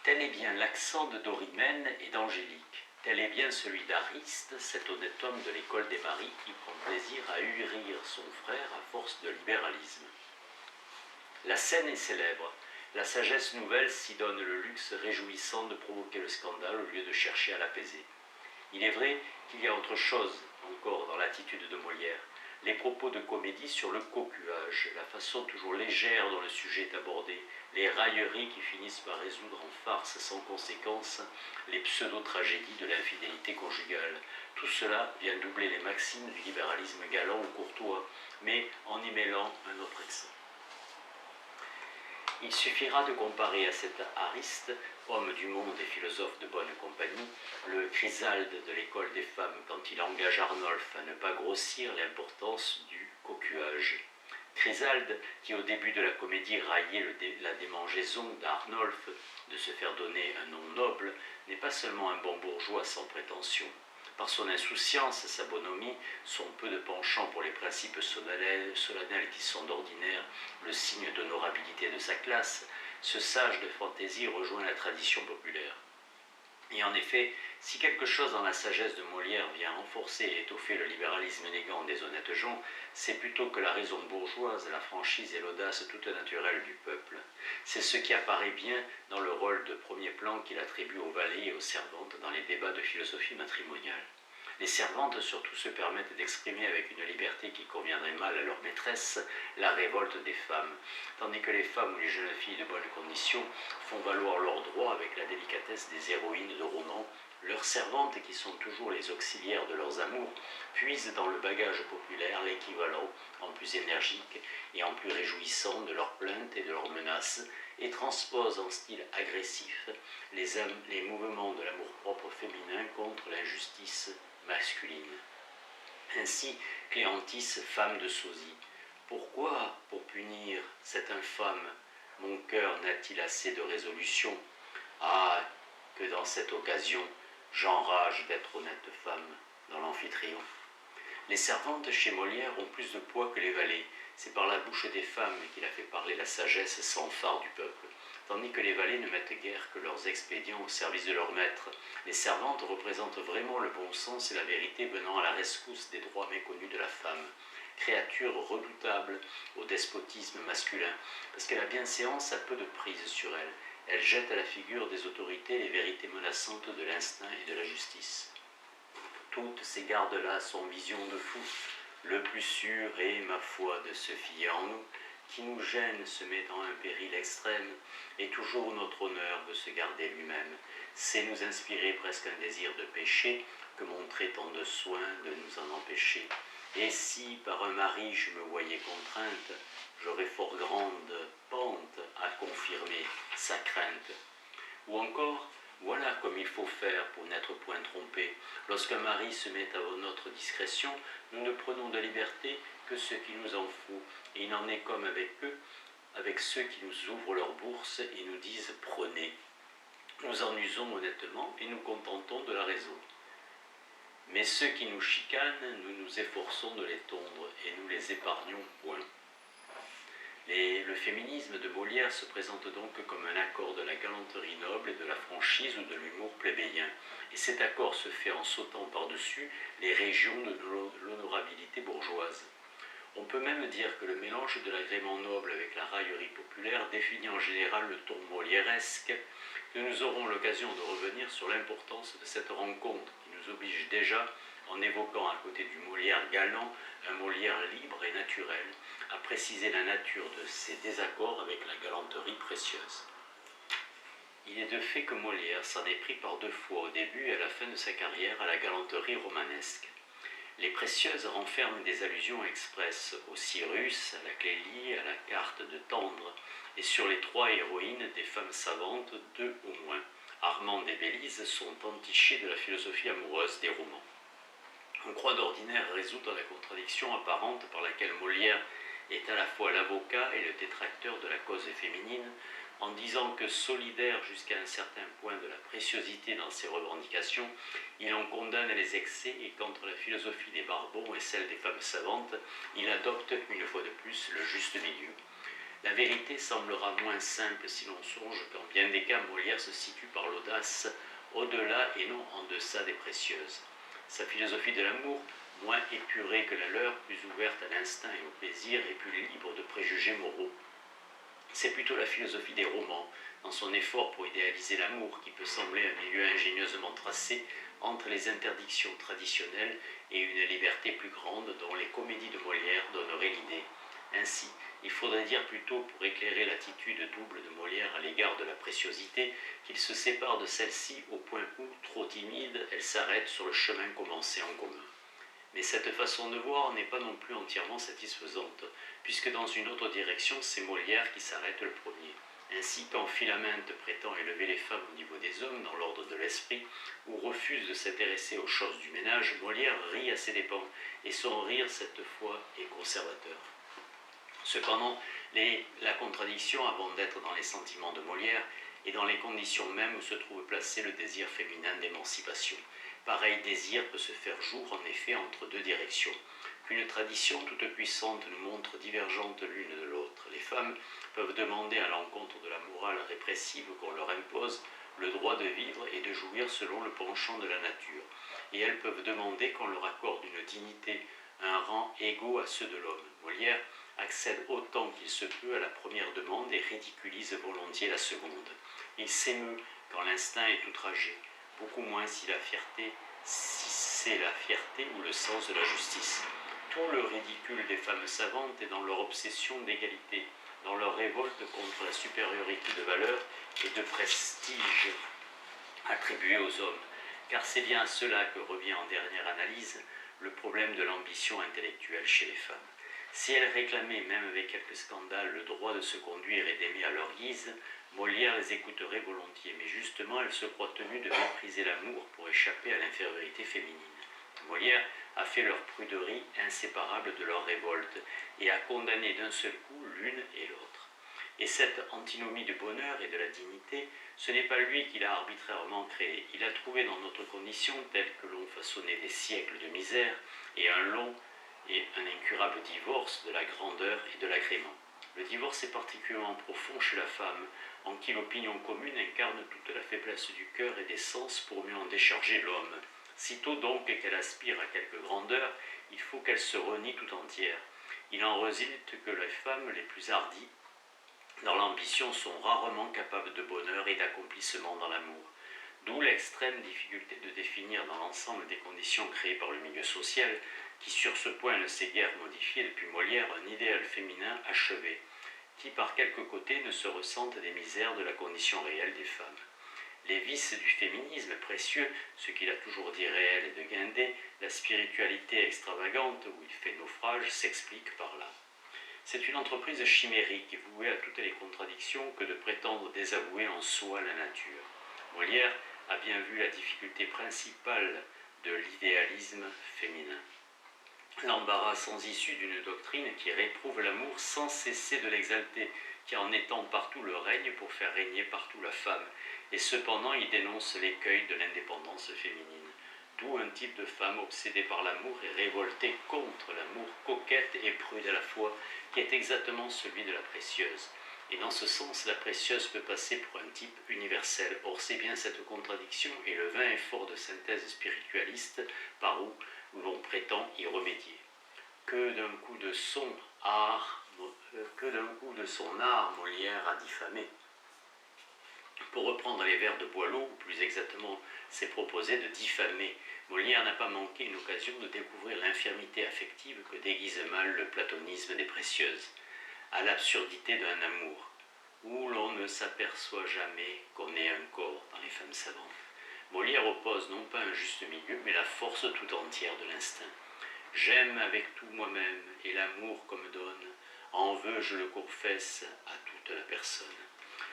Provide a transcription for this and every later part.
Tel est bien l'accent de Dorimène et d'Angélique. Tel est bien celui d'Ariste, cet honnête homme de l'école des maris qui prend plaisir à hurir son frère à force de libéralisme. La scène est célèbre. La sagesse nouvelle s'y donne le luxe réjouissant de provoquer le scandale au lieu de chercher à l'apaiser. Il est vrai qu'il y a autre chose encore dans l'attitude de Molière. Les propos de comédie sur le cocuage, la façon toujours légère dont le sujet est abordé, les railleries qui finissent par résoudre en farce sans conséquence les pseudo-tragédies de l'infidélité conjugale. Tout cela vient doubler les maximes du libéralisme galant ou courtois, mais en y mêlant un autre accent. Il suffira de comparer à cet Ariste, homme du monde et philosophe de bonne compagnie, le Chrysalde de l'école des femmes quand il engage Arnolphe à ne pas grossir l'importance du cocuage. Chrysalde, qui au début de la comédie raillait la démangeaison d'Arnolphe de se faire donner un nom noble, n'est pas seulement un bon bourgeois sans prétention. Par son insouciance, sa bonhomie, son peu de penchant pour les principes solennels qui sont d'ordinaire le signe d'honorabilité de sa classe, ce sage de fantaisie rejoint la tradition populaire. Et en effet, si quelque chose dans la sagesse de Molière vient renforcer et étoffer le libéralisme élégant des honnêtes gens, c'est plutôt que la raison bourgeoise, la franchise et l'audace toute naturelle du peuple. C'est ce qui apparaît bien dans le rôle de premier plan qu'il attribue aux valets et aux servantes dans les débats de philosophie matrimoniale. Les servantes surtout se permettent d'exprimer avec une liberté qui conviendrait mal à leur maîtresse la révolte des femmes, tandis que les femmes ou les jeunes filles de bonne condition font valoir leurs droits avec la délicatesse des héroïnes de romans. Leurs servantes, qui sont toujours les auxiliaires de leurs amours, puisent dans le bagage populaire l'équivalent en plus énergique et en plus réjouissant de leurs plaintes et de leurs menaces, et transposent en style agressif les mouvements de l'amour-propre féminin contre l'injustice masculine. Ainsi, Cléantis, femme de sosie. Pourquoi, pour punir cette infâme, mon cœur n'a-t-il assez de résolution? Ah, que dans cette occasion, j'enrage d'être honnête femme dans l'Amphitryon. Les servantes chez Molière ont plus de poids que les valets. C'est par la bouche des femmes qu'il a fait parler la sagesse sans phare du peuple, tandis que les valets ne mettent guère que leurs expédients au service de leur maître. Les servantes représentent vraiment le bon sens et la vérité venant à la rescousse des droits méconnus de la femme, créature redoutable au despotisme masculin, parce que la bienséance a peu de prise sur elle. Elle jette à la figure des autorités les vérités menaçantes de l'instinct et de la justice. Toutes ces gardes-là sont visions de fou. Le plus sûr est, ma foi, de se fier en nous. Qui nous gêne se met dans un péril extrême, et toujours notre honneur veut se garder lui-même. C'est nous inspirer presque un désir de péché que montrer tant de soin de nous en empêcher. Et si, par un mari, je me voyais contrainte, j'aurais fort grande pente à confirmer sa crainte. Ou encore, voilà comme il faut faire pour n'être point trompé. Lorsqu'un mari se met à notre discrétion, nous ne prenons de liberté que ce qu'il nous en faut, et il en est comme avec eux, avec ceux qui nous ouvrent leur bourse et nous disent « prenez ». Nous en usons honnêtement et nous contentons de la raison. Mais ceux qui nous chicanent, nous nous efforçons de les tondre et nous les épargnons point. Le féminisme de Molière se présente donc comme un accord de la galanterie noble et de la franchise ou de l'humour plébéien. Et cet accord se fait en sautant par-dessus les régions de l'honorabilité bourgeoise. On peut même dire que le mélange de l'agrément noble avec la raillerie populaire définit en général le ton molièresque, que nous aurons l'occasion de revenir sur l'importance de cette rencontre qui nous oblige déjà, en évoquant à côté du Molière galant, un Molière libre et naturel, à préciser la nature de ces désaccords avec la galanterie précieuse. Il est de fait que Molière s'en est pris par deux fois au début et à la fin de sa carrière à la galanterie romanesque. Les précieuses renferment des allusions expresses au Cyrus, à la Clélie, à la carte de Tendre, et sur les trois héroïnes des femmes savantes, deux au moins, Armande et Bélise, sont entichées de la philosophie amoureuse des romans. On croit d'ordinaire résoudre la contradiction apparente par laquelle Molière est à la fois l'avocat et le détracteur de la cause féminine, en disant que solidaire jusqu'à un certain point de la préciosité dans ses revendications, il en condamne les excès et qu'entre la philosophie des Barbons et celle des femmes savantes, il adopte une fois de plus le juste milieu. La vérité semblera moins simple si l'on songe qu'en bien des cas Molière se situe par l'audace au-delà et non en deçà des précieuses. Sa philosophie de l'amour, moins épurée que la leur, plus ouverte à l'instinct et au plaisir et plus libre de préjugés moraux. C'est plutôt la philosophie des romans, dans son effort pour idéaliser l'amour, qui peut sembler un milieu ingénieusement tracé entre les interdictions traditionnelles et une liberté plus grande dont les comédies de Molière donneraient l'idée. Ainsi, il faudrait dire plutôt, pour éclairer l'attitude double de Molière à l'égard de la préciosité, qu'il se sépare de celle-ci au point où, trop timide, elle s'arrête sur le chemin commencé en commun. Mais cette façon de voir n'est pas non plus entièrement satisfaisante, puisque dans une autre direction, c'est Molière qui s'arrête le premier. Ainsi, quand Philaminte prétend élever les femmes au niveau des hommes dans l'ordre de l'esprit, ou refuse de s'intéresser aux choses du ménage, Molière rit à ses dépens, et son rire, cette fois, est conservateur. Cependant, la contradiction, avant d'être dans les sentiments de Molière, et dans les conditions mêmes où se trouve placé le désir féminin d'émancipation. Pareil désir peut se faire jour, en effet, entre deux directions, qu'une tradition toute puissante nous montre divergentes l'une de l'autre. Les femmes peuvent demander à l'encontre de la morale répressive qu'on leur impose le droit de vivre et de jouir selon le penchant de la nature, et elles peuvent demander qu'on leur accorde une dignité, un rang égaux à ceux de l'homme. Molière accède autant qu'il se peut à la première demande et ridiculise volontiers la seconde. Il s'émeut quand l'instinct est outragé, beaucoup moins si c'est la fierté ou le sens de la justice. Tout le ridicule des femmes savantes est dans leur obsession d'égalité, dans leur révolte contre la supériorité de valeur et de prestige attribuée aux hommes, car c'est bien à cela que revient en dernière analyse le problème de l'ambition intellectuelle chez les femmes. Si elles réclamaient, même avec quelques scandales, le droit de se conduire et d'aimer à leur guise, Molière les écouterait volontiers, mais justement elles se croient tenues de mépriser l'amour pour échapper à l'infériorité féminine. Molière a fait leur pruderie inséparable de leur révolte et a condamné d'un seul coup l'une et l'autre. Et cette antinomie du bonheur et de la dignité, ce n'est pas lui qui l'a arbitrairement créée. Il a trouvé dans notre condition, telle que l'ont façonné des siècles de misère et un long et un incurable divorce de la grandeur et de l'agrément. Le divorce est particulièrement profond chez la femme, en qui l'opinion commune incarne toute la faiblesse du cœur et des sens pour mieux en décharger l'homme. Sitôt donc qu'elle aspire à quelque grandeur, il faut qu'elle se renie tout entière. Il en résulte que les femmes les plus hardies dans l'ambition sont rarement capables de bonheur et d'accomplissement dans l'amour. D'où l'extrême difficulté de définir dans l'ensemble des conditions créées par le milieu social, qui sur ce point ne s'est guère modifié depuis Molière, un idéal féminin achevé, qui par quelque côté ne se ressentent des misères de la condition réelle des femmes. Les vices du féminisme précieux, ce qu'il a toujours dit réel et de guindé, la spiritualité extravagante où il fait naufrage, s'expliquent par là. C'est une entreprise chimérique et vouée à toutes les contradictions que de prétendre désavouer en soi la nature. Molière a bien vu la difficulté principale de l'idéalisme féminin. L'embarras sans issue d'une doctrine qui réprouve l'amour sans cesser de l'exalter, qui en étend partout le règne pour faire régner partout la femme, et cependant il dénonce l'écueil de l'indépendance féminine. D'où un type de femme obsédée par l'amour et révoltée contre l'amour, coquette et prude à la fois, qui est exactement celui de la précieuse. Et dans ce sens, la précieuse peut passer pour un type universel. Or, c'est bien cette contradiction et le vain effort de synthèse spiritualiste par où l'on prétend y remédier. Que d'un coup de son art Molière a diffamé. Pour reprendre les vers de Boileau, ou plus exactement, s'est proposé de diffamer. Molière n'a pas manqué une occasion de découvrir l'infirmité affective que déguise mal le platonisme des précieuses, à l'absurdité d'un amour, où l'on ne s'aperçoit jamais qu'on est un corps dans les femmes savantes. Molière oppose non pas un juste milieu, mais la force tout entière de l'instinct. J'aime avec tout moi-même, et l'amour qu'on me donne, en veux je le confesse à toute la personne.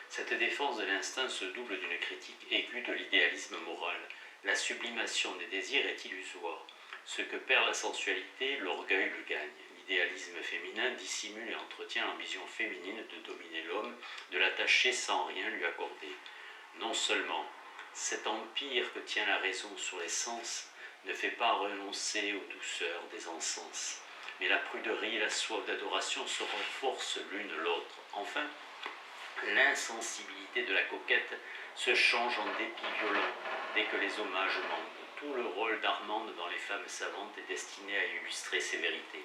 Cette défense de l'instinct se double d'une critique aiguë de l'idéalisme moral. La sublimation des désirs est illusoire. Ce que perd la sensualité, l'orgueil le gagne. L'idéalisme féminin dissimule et entretient l'ambition féminine de dominer l'homme, de l'attacher sans rien lui accorder. Non seulement, cet empire que tient la raison sur les sens ne fait pas renoncer aux douceurs des encens. mais la pruderie et la soif d'adoration se renforcent l'une l'autre. Enfin, l'insensibilité de la coquette se change en dépit violent dès que les hommages manquent. Tout le rôle d'Armande dans Les Femmes savantes est destiné à illustrer ces vérités.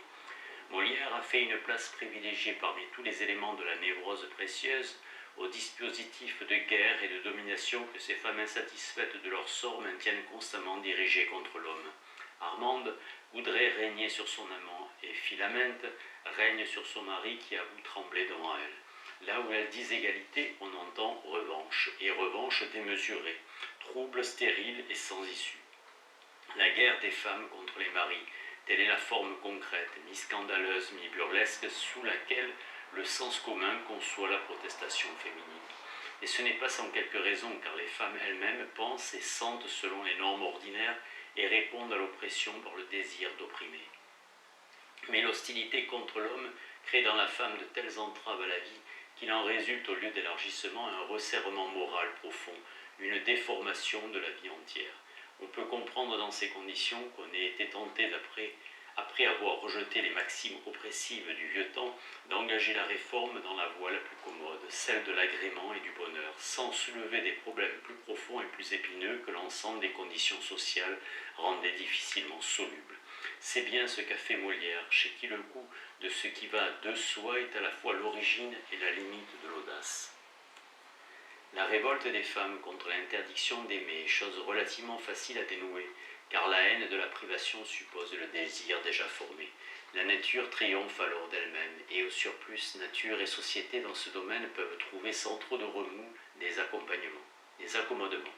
Molière a fait une place privilégiée parmi tous les éléments de la névrose précieuse au dispositif de guerre et de domination que ces femmes insatisfaites de leur sort maintiennent constamment dirigées contre l'homme. Armande voudrait régner sur son amant et Philamène règne sur son mari qui avoue trembler devant elle. Là où elles disent égalité, on entend revanche, et revanche démesurée, trouble, stérile et sans issue. La guerre des femmes contre les maris, telle est la forme concrète, mi-scandaleuse, mi-burlesque, sous laquelle le sens commun conçoit la protestation féminine. Et ce n'est pas sans quelques raisons, car les femmes elles-mêmes pensent et sentent selon les normes ordinaires et répondent à l'oppression par le désir d'opprimer. Mais l'hostilité contre l'homme crée dans la femme de telles entraves à la vie qu'il en résulte au lieu d'élargissement un resserrement moral profond, une déformation de la vie entière. On peut comprendre dans ces conditions qu'on ait été tenté après avoir rejeté les maximes oppressives du vieux temps, d'engager la réforme dans la voie la plus commode, celle de l'agrément et du bonheur, sans soulever des problèmes plus profonds et plus épineux que l'ensemble des conditions sociales rendaient difficilement solubles. C'est bien ce qu'a fait Molière, chez qui le goût de ce qui va de soi est à la fois l'origine et la limite de l'audace. La révolte des femmes contre l'interdiction d'aimer est chose relativement facile à dénouer, car la haine de la privation suppose le désir déjà formé. La nature triomphe alors d'elle-même, et au surplus, nature et société dans ce domaine peuvent trouver sans trop de remous des accommodements.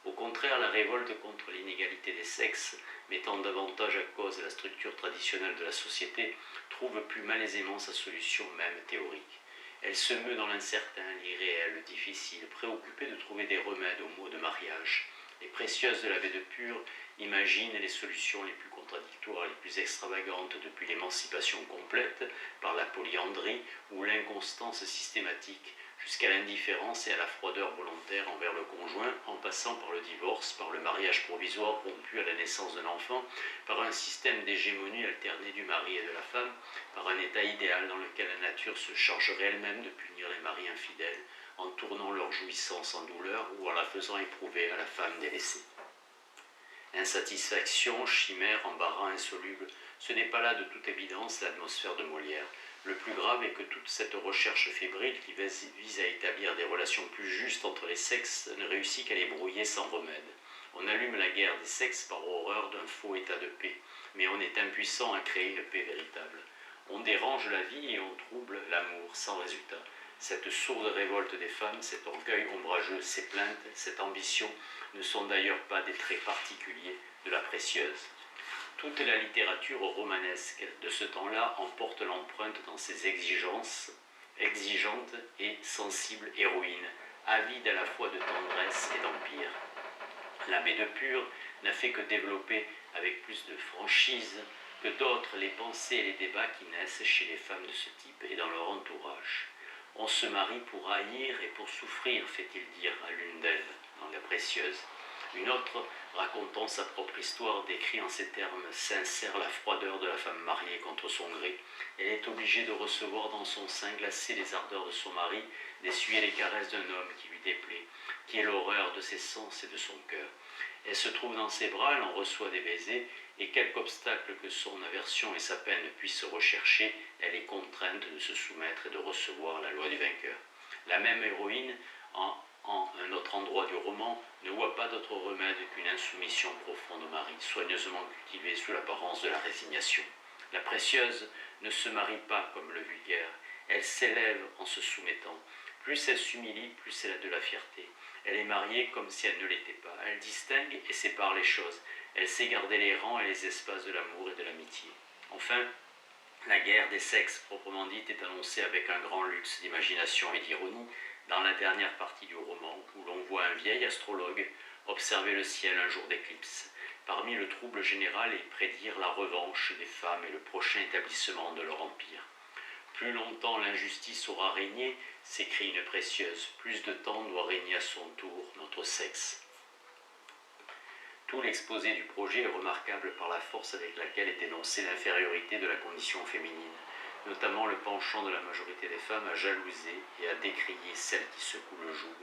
Au contraire, la révolte contre l'inégalité des sexes, mettant davantage à cause la structure traditionnelle de la société, trouve plus malaisément sa solution même théorique. Elle se meut dans l'incertain, l'irréel, le difficile, préoccupée de trouver des remèdes aux maux de mariage. Les précieuses de l'abbé de Pure imaginent les solutions les plus contradictoires, les plus extravagantes depuis l'émancipation complète par la polyandrie ou l'inconstance systématique, jusqu'à l'indifférence et à la froideur volontaire envers le conjoint, en passant par le divorce, par le mariage provisoire rompu à la naissance d'un enfant, par un système d'hégémonie alternée du mari et de la femme, par un état idéal dans lequel la nature se chargerait elle-même de punir les maris infidèles, en tournant leur jouissance en douleur ou en la faisant éprouver à la femme délaissée. Insatisfaction, chimère, embarras insoluble, ce n'est pas là de toute évidence l'atmosphère de Molière. Le plus grave est que toute cette recherche fébrile qui vise à établir des relations plus justes entre les sexes ne réussit qu'à les brouiller sans remède. On allume la guerre des sexes par horreur d'un faux état de paix, mais on est impuissant à créer une paix véritable. On dérange la vie et on trouble l'amour sans résultat. Cette sourde révolte des femmes, cet orgueil ombrageux, ces plaintes, cette ambition ne sont d'ailleurs pas des traits particuliers de la précieuse. Toute la littérature romanesque de ce temps-là en porte l'empreinte dans ses exigences, exigeantes et sensibles héroïnes, avides à la fois de tendresse et d'empire. L'abbé de Pure n'a fait que développer avec plus de franchise que d'autres les pensées et les débats qui naissent chez les femmes de ce type et dans leur entourage. On se marie pour haïr et pour souffrir, fait-il dire à l'une d'elles, dans La Précieuse. Une autre, racontant sa propre histoire, décrit en ces termes sincères la froideur de la femme mariée contre son gré. Elle est obligée de recevoir dans son sein glacé les ardeurs de son mari, d'essuyer les caresses d'un homme qui lui déplaît, qui est l'horreur de ses sens et de son cœur. Elle se trouve dans ses bras, elle en reçoit des baisers, et quelque obstacle que son aversion et sa peine puissent rechercher, elle est contrainte de se soumettre et de recevoir la loi du vainqueur. La même héroïne, en un autre endroit du roman, ne voit pas d'autre remède qu'une insoumission profonde au mari, soigneusement cultivée sous l'apparence de la résignation. La précieuse ne se marie pas comme le vulgaire, elle s'élève en se soumettant. Plus elle s'humilie, plus elle a de la fierté. Elle est mariée comme si elle ne l'était pas. Elle distingue et sépare les choses. Elle sait garder les rangs et les espaces de l'amour et de l'amitié. Enfin, la guerre des sexes proprement dite est annoncée avec un grand luxe d'imagination et d'ironie dans la dernière partie du roman, où l'on voit un vieil astrologue observer le ciel un jour d'éclipse, parmi le trouble général et prédire la revanche des femmes et le prochain établissement de leur empire. Plus longtemps l'injustice aura régné, s'écrie une précieuse, plus de temps doit régner à son tour notre sexe. Tout l'exposé du projet est remarquable par la force avec laquelle est dénoncée l'infériorité de la condition féminine, notamment le penchant de la majorité des femmes à jalouser et à décrier celles qui secouent le joug.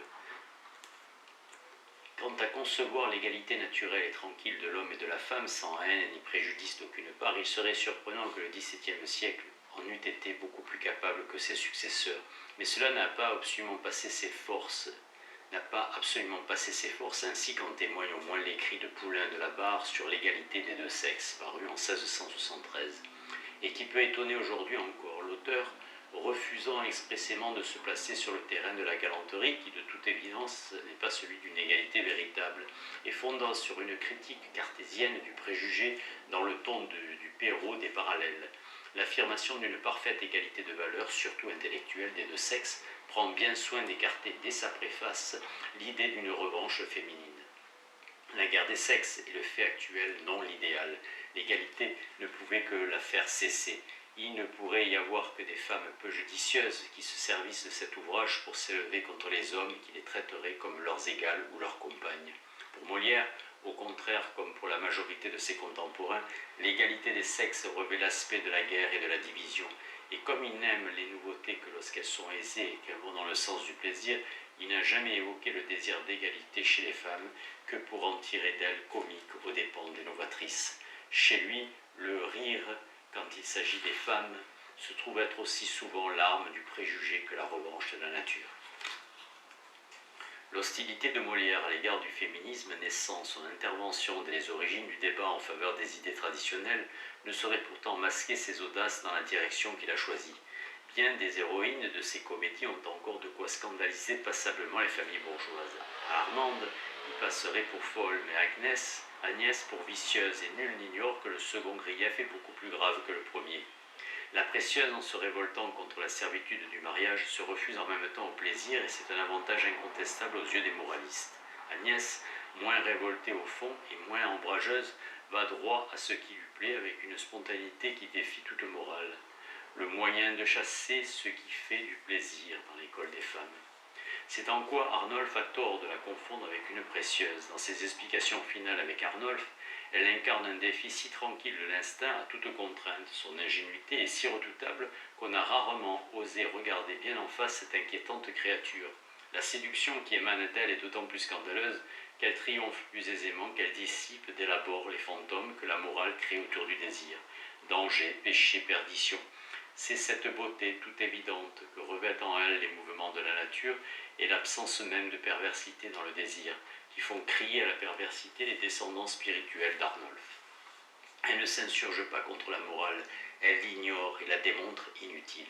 Quant à concevoir l'égalité naturelle et tranquille de l'homme et de la femme sans haine ni préjudice d'aucune part, il serait surprenant que le XVIIe siècle en eût été beaucoup plus capable que ses successeurs. Mais cela n'a pas absolument passé ses forces, ainsi qu'en témoigne au moins l'écrit de Poulain de la Barre sur l'égalité des deux sexes, paru en 1673, et qui peut étonner aujourd'hui encore, l'auteur refusant expressément de se placer sur le terrain de la galanterie, qui de toute évidence n'est pas celui d'une égalité véritable, et fondant sur une critique cartésienne du préjugé dans le ton du Pérot des parallèles. L'affirmation d'une parfaite égalité de valeur, surtout intellectuelle, des deux sexes, prend bien soin d'écarter dès sa préface l'idée d'une revanche féminine. La guerre des sexes est le fait actuel, non l'idéal. L'égalité ne pouvait que la faire cesser. Il ne pourrait y avoir que des femmes peu judicieuses qui se servissent de cet ouvrage pour s'élever contre les hommes qui les traiteraient comme leurs égales ou leurs compagnes. Pour Molière, au contraire, comme pour la majorité de ses contemporains, l'égalité des sexes revêt l'aspect de la guerre et de la division. Et comme il n'aime les nouveautés que lorsqu'elles sont aisées et qu'elles vont dans le sens du plaisir, il n'a jamais évoqué le désir d'égalité chez les femmes que pour en tirer d'elles comiques aux dépens des novatrices. Chez lui, le rire, quand il s'agit des femmes, se trouve être aussi souvent l'arme du préjugé que la revanche de la nature. L'hostilité de Molière à l'égard du féminisme, naissant son intervention dès les origines du débat en faveur des idées traditionnelles, ne saurait pourtant masquer ses audaces dans la direction qu'il a choisie. Bien des héroïnes de ses comédies ont encore de quoi scandaliser passablement les familles bourgeoises. À Armande, il passerait pour folle, mais Agnès pour vicieuse, et nul n'ignore que le second grief est beaucoup plus grave que le premier. La précieuse, en se révoltant contre la servitude du mariage, se refuse en même temps au plaisir, et c'est un avantage incontestable aux yeux des moralistes. Agnès, moins révoltée au fond et moins ombrageuse, va droit à ce qui lui plaît avec une spontanéité qui défie toute morale. Le moyen de chasser ce qui fait du plaisir dans l'école des femmes. C'est en quoi Arnolphe a tort de la confondre avec une précieuse. Dans ses explications finales avec Arnolphe, elle incarne un défi si tranquille de l'instinct à toute contrainte. Son ingénuité est si redoutable qu'on a rarement osé regarder bien en face cette inquiétante créature. La séduction qui émane d'elle est d'autant plus scandaleuse qu'elle triomphe plus aisément, qu'elle dissipe dès l'abord les fantômes que la morale crée autour du désir. Danger, péché, perdition. C'est cette beauté toute évidente que revêtent en elle les mouvements de la nature et l'absence même de perversité dans le désir, qui font crier à la perversité les descendants spirituels d'Arnolphe. Elle ne s'insurge pas contre la morale, elle l'ignore et la démontre inutile.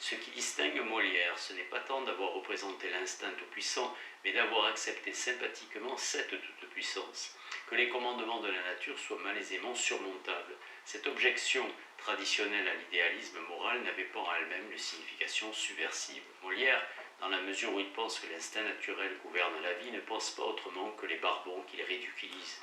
Ce qui distingue Molière, ce n'est pas tant d'avoir représenté l'instinct tout-puissant, mais d'avoir accepté sympathiquement cette toute-puissance. Que les commandements de la nature soient malaisément surmontables. Cette objection traditionnelle à l'idéalisme moral n'avait pas en elle-même une signification subversive. Molière, dans la mesure où il pense que l'instinct naturel gouverne la vie, ne pense pas autrement que les barbons qu'il ridiculise.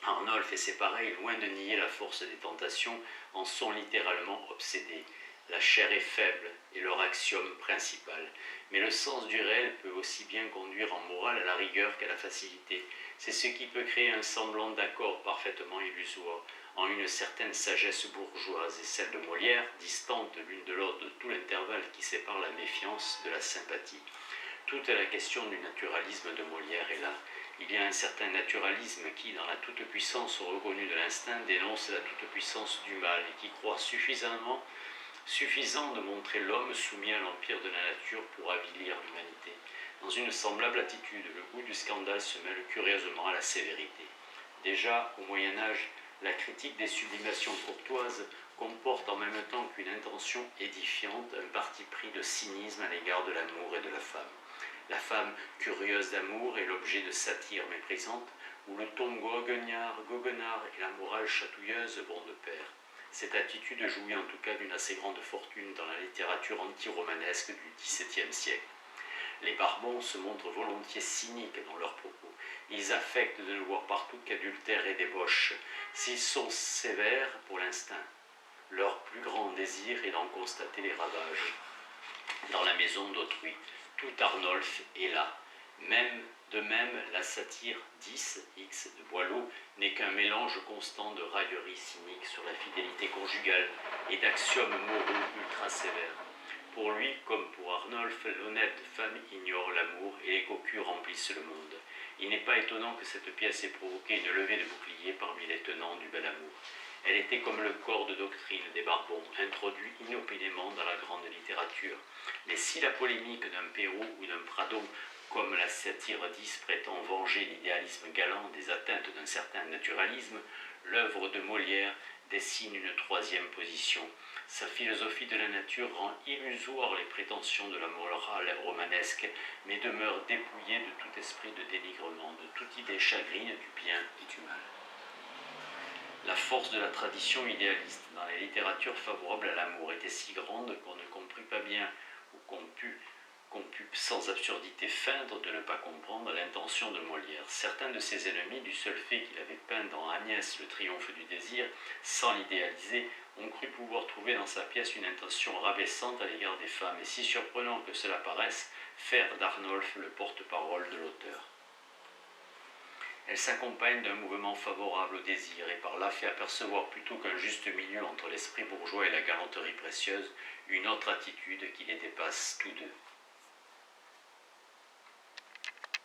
Arnolphe et ses pareils, loin de nier la force des tentations, en sont littéralement obsédés. La chair est faible est leur axiome principal. Mais le sens du réel peut aussi bien conduire en morale à la rigueur qu'à la facilité. C'est ce qui peut créer un semblant d'accord parfaitement illusoire, en une certaine sagesse bourgeoise, et celle de Molière, distante l'une de l'autre de tout l'intervalle qui sépare la méfiance de la sympathie. Toute la question du naturalisme de Molière est là. Il y a un certain naturalisme qui, dans la toute-puissance reconnue de l'instinct, dénonce la toute-puissance du mal et qui croit suffisant de montrer l'homme soumis à l'empire de la nature pour avilir l'humanité. Dans une semblable attitude, le goût du scandale se mêle curieusement à la sévérité. Déjà, au Moyen-Âge, la critique des sublimations courtoises comporte en même temps qu'une intention édifiante un parti pris de cynisme à l'égard de l'amour et de la femme. La femme curieuse d'amour est l'objet de satires méprisantes, où le ton goguenard et la morale chatouilleuse vont de pair. Cette attitude jouit en tout cas d'une assez grande fortune dans la littérature anti-romanesque du XVIIe siècle. Les Barbons se montrent volontiers cyniques dans leurs propos. Ils affectent de ne voir partout qu'adultère et débauche. S'ils sont sévères pour l'instinct, leur plus grand désir est d'en constater les ravages. Dans la maison d'autrui, tout Arnolphe est là. De même, la satire 10, X de Boileau, n'est qu'un mélange constant de railleries cyniques sur la fidélité conjugale et d'axiomes moraux ultra sévères. Pour lui, comme pour Arnolphe, l'honnête femme ignore l'amour et les cocus remplissent le monde. Il n'est pas étonnant que cette pièce ait provoqué une levée de boucliers parmi les tenants du bel amour. Elle était comme le corps de doctrine des Barbons, introduit inopinément dans la grande littérature. Mais si la polémique d'un Perrault ou d'un Pradot, comme la satire 10 prétend venger l'idéalisme galant des atteintes d'un certain naturalisme, l'œuvre de Molière dessine une troisième position. Sa philosophie de la nature rend illusoires les prétentions de la morale romanesque, mais demeure dépouillée de tout esprit de dénigrement, de toute idée chagrine du bien et du mal. La force de la tradition idéaliste dans la littérature favorable à l'amour était si grande qu'on ne comprit pas bien, ou qu'on put sans absurdité feindre de ne pas comprendre l'intention de Molière. Certains de ses ennemis, du seul fait qu'il avait peint dans Agnès le triomphe du désir, sans l'idéaliser, ont cru pouvoir trouver dans sa pièce une intention rabaissante à l'égard des femmes, et si surprenant que cela paraisse, faire d'Arnolphe le porte-parole de l'auteur. Elle s'accompagne d'un mouvement favorable au désir et par là fait apercevoir plutôt qu'un juste milieu entre l'esprit bourgeois et la galanterie précieuse, une autre attitude qui les dépasse tous deux.